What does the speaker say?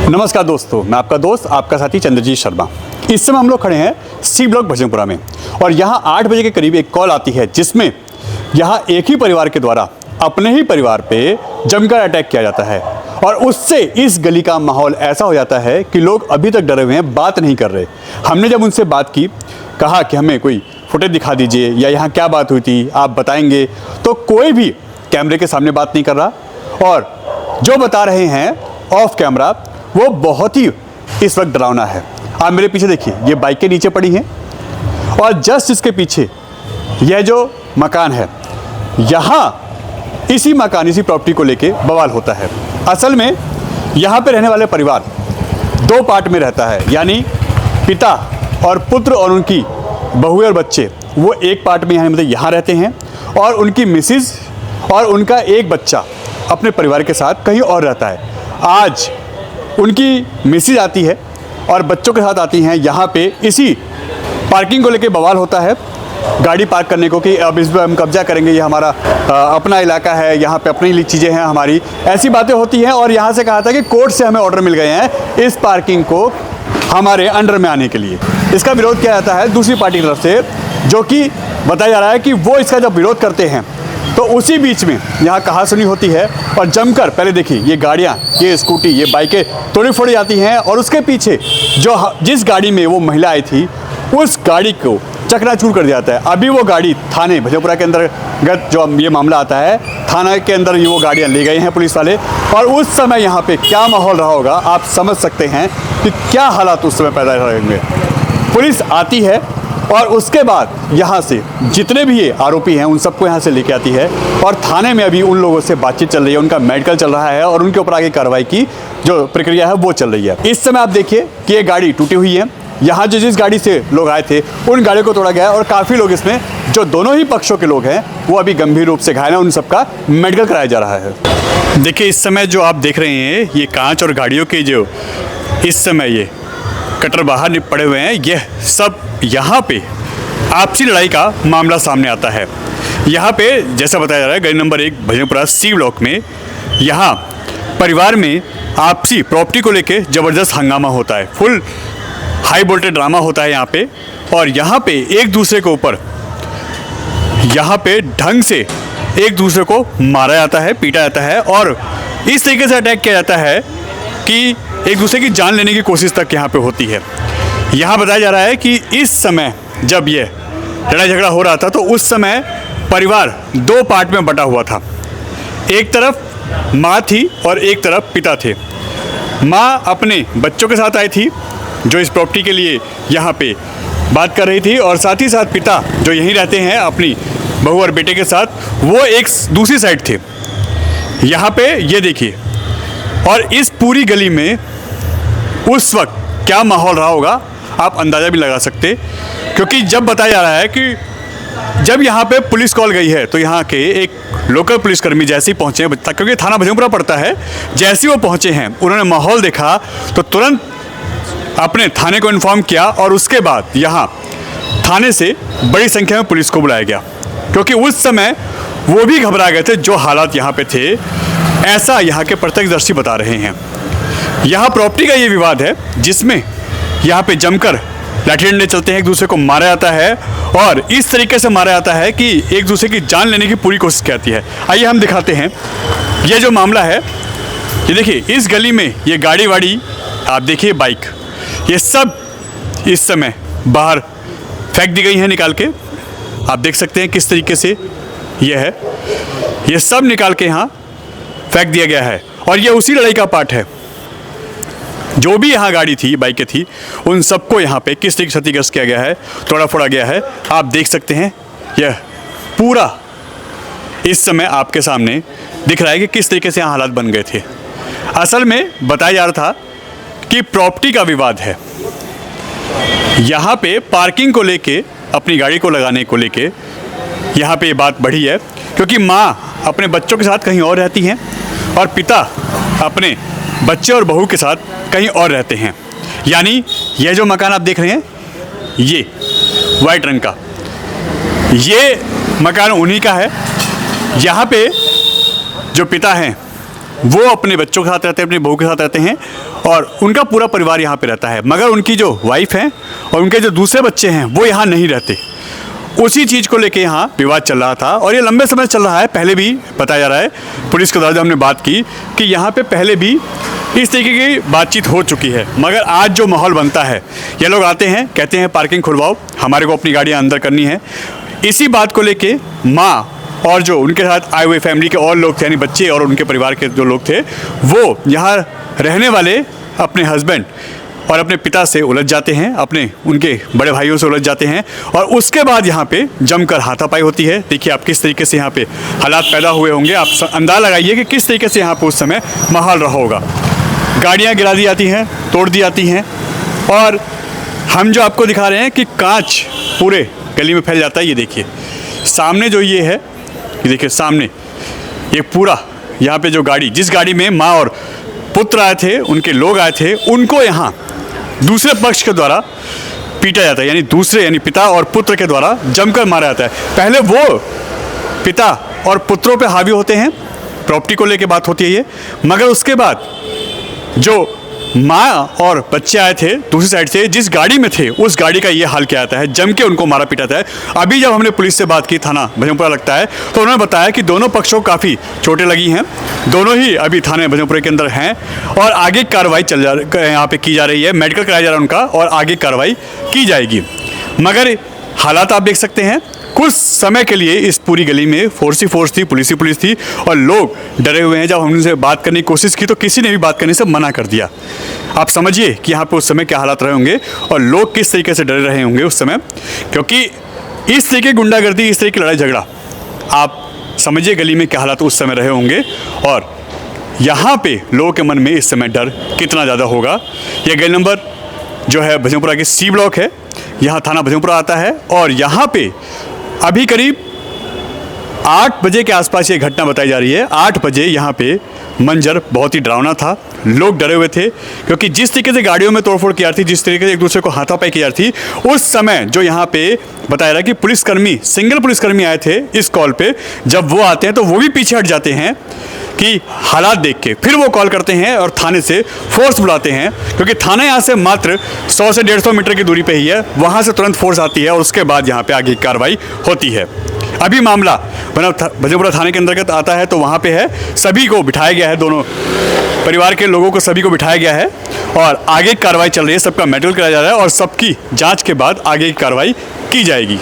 नमस्कार दोस्तों, मैं आपका दोस्त आपका साथी चंद्रजीत शर्मा। इस समय हम लोग खड़े हैं सी ब्लॉक भजनपुरा में और यहाँ 8 बजे के करीब एक कॉल आती है जिसमें यहाँ एक ही परिवार के द्वारा अपने ही परिवार पे जमकर अटैक किया जाता है और उससे इस गली का माहौल ऐसा हो जाता है कि लोग अभी तक डरे हुए हैं, बात नहीं कर रहे। हमने जब उनसे बात की, कहा कि हमें कोई फुटेज दिखा दीजिए या यहाँ क्या बात हुई थी आप बताएंगे, तो कोई भी कैमरे के सामने बात नहीं कर रहा और जो बता रहे हैं ऑफ कैमरा वो बहुत ही इस वक्त डरावना है। आप मेरे पीछे देखिए, ये बाइक के नीचे पड़ी हैं और जस्ट इसके पीछे यह जो मकान है, यहाँ इसी मकान इसी प्रॉपर्टी को लेके बवाल होता है। असल में यहाँ पे रहने वाले परिवार 2 पार्ट में रहता है, यानी पिता और पुत्र और उनकी बहू और बच्चे वो एक पार्ट में यहाँ रहते हैं और उनकी मिसिज और उनका एक बच्चा अपने परिवार के साथ कहीं और रहता है। आज उनकी मिसिज आती है और बच्चों के साथ आती हैं यहाँ पे, इसी पार्किंग को लेके बवाल होता है गाड़ी पार्क करने को कि अब इस पर हम कब्जा करेंगे, ये हमारा अपना इलाका है, यहाँ पे अपनी चीज़ें हैं हमारी, ऐसी बातें होती हैं। और यहाँ से कहा था कि कोर्ट से हमें ऑर्डर मिल गए हैं इस पार्किंग को हमारे अंडर में आने के लिए। इसका विरोध किया जाता है दूसरी पार्टी की तरफ से, जो कि बताया जा रहा है कि वो इसका जब विरोध करते हैं तो उसी बीच में यहाँ कहासुनी होती है और जमकर, पहले देखिए ये गाड़ियाँ, ये स्कूटी, ये बाइकें तोड़ी फोड़ी जाती हैं और उसके पीछे जिस गाड़ी में वो महिला आई थी उस गाड़ी को चकनाचूर कर दिया जाता है। अभी वो गाड़ी थाने भजनपुरा के अंतर्गत जो ये मामला आता है, थाना के अंदर ये वो गाड़ियाँ ले गए हैं पुलिस वाले और उस समय यहाँ पे क्या माहौल रहा होगा आप समझ सकते हैं कि क्या हालात उस समय पैदा रहेंगे। पुलिस आती है और उसके बाद यहाँ से जितने भी ये आरोपी हैं उन सबको यहाँ से लेके आती है और थाने में अभी उन लोगों से बातचीत चल रही है, उनका मेडिकल चल रहा है और उनके ऊपर आगे कार्रवाई की जो प्रक्रिया है वो चल रही है। इस समय आप देखिए कि ये गाड़ी टूटी हुई है, यहाँ जिस गाड़ी से लोग आए थे उन गाड़ियों को तोड़ा गया है और काफ़ी लोग इसमें जो दोनों ही पक्षों के लोग हैं वो अभी गंभीर रूप से घायल हैं, उन सबका मेडिकल कराया जा रहा है। देखिए इस समय जो आप देख रहे हैं ये कांच और गाड़ियों के जो इस समय ये कटर बाहर पड़े हुए हैं, यह सब यहाँ पे आपसी लड़ाई का मामला सामने आता है। यहाँ पे जैसा बताया जा रहा है गली नंबर 1 भजनपुरा सी ब्लॉक में यहाँ परिवार में आपसी प्रॉपर्टी को लेके ज़बरदस्त हंगामा होता है, फुल हाई वोल्टेज ड्रामा होता है यहाँ पे और यहाँ पे एक दूसरे के ऊपर यहाँ पे ढंग से एक दूसरे को मारा जाता है, पीटा जाता है और इस तरीके से अटैक किया जाता है कि एक दूसरे की जान लेने की कोशिश तक यहाँ पे होती है। यहाँ बताया जा रहा है कि इस समय जब ये लड़ाई झगड़ा हो रहा था तो उस समय परिवार 2 पार्ट में बटा हुआ था, एक तरफ माँ थी और एक तरफ पिता थे। माँ अपने बच्चों के साथ आई थी जो इस प्रॉपर्टी के लिए यहाँ पे बात कर रही थी और साथ ही साथ पिता जो यहीं रहते हैं अपनी बहू और बेटे के साथ, वो एक दूसरी साइड थे। यहाँ पे ये देखिए, और इस पूरी गली में उस वक्त क्या माहौल रहा होगा आप अंदाज़ा भी लगा सकते, क्योंकि जब बताया जा रहा है कि जब यहाँ पे पुलिस कॉल गई है तो यहाँ के एक लोकल पुलिसकर्मी जैसे ही पहुँचे, क्योंकि थाना भजनपुरा पड़ता है, जैसे ही वो पहुँचे हैं उन्होंने माहौल देखा तो तुरंत अपने थाने को इन्फॉर्म किया और उसके बाद यहाँ थाने से बड़ी संख्या में पुलिस को बुलाया गया, क्योंकि उस समय वो भी घबरा गए थे जो हालात यहाँ पे थे, ऐसा यहाँ के प्रत्यक्षदर्शी बता रहे हैं। यहाँ प्रॉपर्टी का ये विवाद है जिसमें यहाँ पे जमकर लाठी डंडे चलते हैं, एक दूसरे को मारा जाता है और इस तरीके से मारा जाता है कि एक दूसरे की जान लेने की पूरी कोशिश की जाती है। आइए हम दिखाते हैं ये जो मामला है। ये देखिए इस गली में ये गाड़ी वाड़ी, आप देखिए बाइक, ये सब इस समय बाहर फेंक दी गई हैं निकाल के। आप देख सकते हैं किस तरीके से ये है, ये सब निकाल के यहाँ फेंक दिया गया है और ये उसी लड़ाई का पार्ट है। जो भी यहाँ गाड़ी थी, बाइकें थी, उन सबको यहाँ पे किस तरीके से क्षतिग्रस्त किया गया है, तोड़ा फोड़ा गया है। आप देख सकते हैं यह पूरा इस समय आपके सामने दिख रहा है कि किस तरीके से यहाँ हालात बन गए थे। असल में बताया जा रहा था कि प्रॉपर्टी का विवाद है, यहाँ पे पार्किंग को लेके, अपनी गाड़ी को लगाने को लेके यहाँ पे ये बात बढ़ी है, क्योंकि माँ अपने बच्चों के साथ कहीं और रहती हैं और पिता अपने बच्चे और बहू के साथ कहीं और रहते हैं। यानी यह जो मकान आप देख रहे हैं ये वाइट रंग का, ये मकान उन्हीं का है। यहाँ पे जो पिता हैं वो अपने बच्चों के साथ रहते हैं, अपनी बहू के साथ रहते हैं और उनका पूरा परिवार यहाँ पे रहता है, मगर उनकी जो वाइफ है और उनके जो दूसरे बच्चे हैं वो यहाँ नहीं रहते। उसी चीज़ को लेके यहाँ विवाद चल रहा था और ये लंबे समय चल रहा है। पहले भी बताया जा रहा है, पुलिस के द्वारा जब हमने बात की कि यहाँ पे पहले भी इस तरीके की बातचीत हो चुकी है, मगर आज जो माहौल बनता है, ये लोग आते हैं, कहते हैं पार्किंग खुलवाओ, हमारे को अपनी गाड़ियाँ अंदर करनी है। इसी बात को लेके माँ और जो उनके साथ आए हुए फैमिली के और लोग थे, यानी बच्चे और उनके परिवार के जो लोग थे, वो यहाँ रहने वाले अपने हस्बैंड और अपने पिता से उलझ जाते हैं, अपने उनके बड़े भाइयों से उलझ जाते हैं और उसके बाद यहाँ पे जमकर हाथापाई होती है। देखिए आप किस तरीके से यहाँ पे हालात पैदा हुए होंगे, आप अंदाज़ा लगाइए कि किस तरीके से यहाँ पे उस समय माहौल रहा होगा। गाड़ियाँ गिरा दी जाती हैं, तोड़ दी जाती हैं और हम जो आपको दिखा रहे हैं कि कांच पूरे गली में फैल जाता है। ये देखिए सामने जो ये है, ये देखिए सामने ये पूरा यहाँ पे जो गाड़ी, जिस गाड़ी में माँ और पुत्र आए थे, उनके लोग आए थे, उनको यहाँ दूसरे पक्ष के द्वारा पीटा जाता है, यानी दूसरे यानी पिता और पुत्र के द्वारा जमकर मारा जाता है। पहले वो पिता और पुत्रों पे हावी होते हैं, प्रॉपर्टी को लेके बात होती है ये, मगर उसके बाद जो माँ और बच्चे आए थे दूसरी साइड से, जिस गाड़ी में थे उस गाड़ी का ये हाल किया जाता है, जम के उनको मारा पीटा जाता है। अभी जब हमने पुलिस से बात की, थाना भजनपुरा लगता है, तो उन्होंने बताया कि दोनों पक्षों को काफ़ी चोटें लगी हैं, दोनों ही अभी थाने भजनपुरा के अंदर हैं और आगे कार्रवाई यहाँ पे की जा रही है, मेडिकल कराया जा रहा है उनका और आगे कार्रवाई की जाएगी। मगर हालात आप देख सकते हैं, कुछ समय के लिए इस पूरी गली में फोर्स ही फोर्स थी, पुलिस ही पुलिस थी और लोग डरे हुए हैं। जब हमने उनसे बात करने की कोशिश की तो किसी ने भी बात करने से मना कर दिया। आप समझिए कि यहाँ पे उस समय क्या हालात रहे होंगे और लोग किस तरीके से डरे रहे होंगे उस समय, क्योंकि इस तरीके की गुंडागर्दी, इस तरीके की लड़ाई झगड़ा, आप समझिए गली में क्या हालात उस समय रहे होंगे और यहाँ पे लोगों के मन में इस समय डर कितना ज़्यादा होगा। यह गली नंबर जो है भजनपुरा की सी ब्लॉक है, यहाँ थाना भजनपुरा आता है और यहाँ पे अभी करीब 8 बजे के आसपास ये घटना बताई जा रही है। 8 बजे यहाँ पे मंजर बहुत ही डरावना था, लोग डरे हुए थे क्योंकि जिस तरीके से गाड़ियों में तोड़फोड़ की जा रही थी, जिस तरीके से एक दूसरे को हाथापाई की जा रही थी, उस समय जो यहाँ पे बताया रहा कि पुलिसकर्मी, सिंगल पुलिसकर्मी आए थे इस कॉल पे, जब वो आते हैं तो वो भी पीछे हट जाते हैं कि हालात देख के, फिर वो कॉल करते हैं और थाने से फोर्स बुलाते हैं, क्योंकि थाना यहाँ से मात्र 100 से 150 मीटर की दूरी पे ही है। वहाँ से तुरंत फोर्स आती है और उसके बाद यहाँ पे आगे की कार्रवाई होती है। अभी मामला भजनपुरा थाने के अंतर्गत आता है, तो वहाँ पे है, सभी को बिठाया गया है, दोनों परिवार के लोगों को सभी को बिठाया गया है और आगे की कार्रवाई चल रही है, सबका मेडिकल कराया जा रहा है और सबकी जाँच के बाद आगे की कार्रवाई की जाएगी।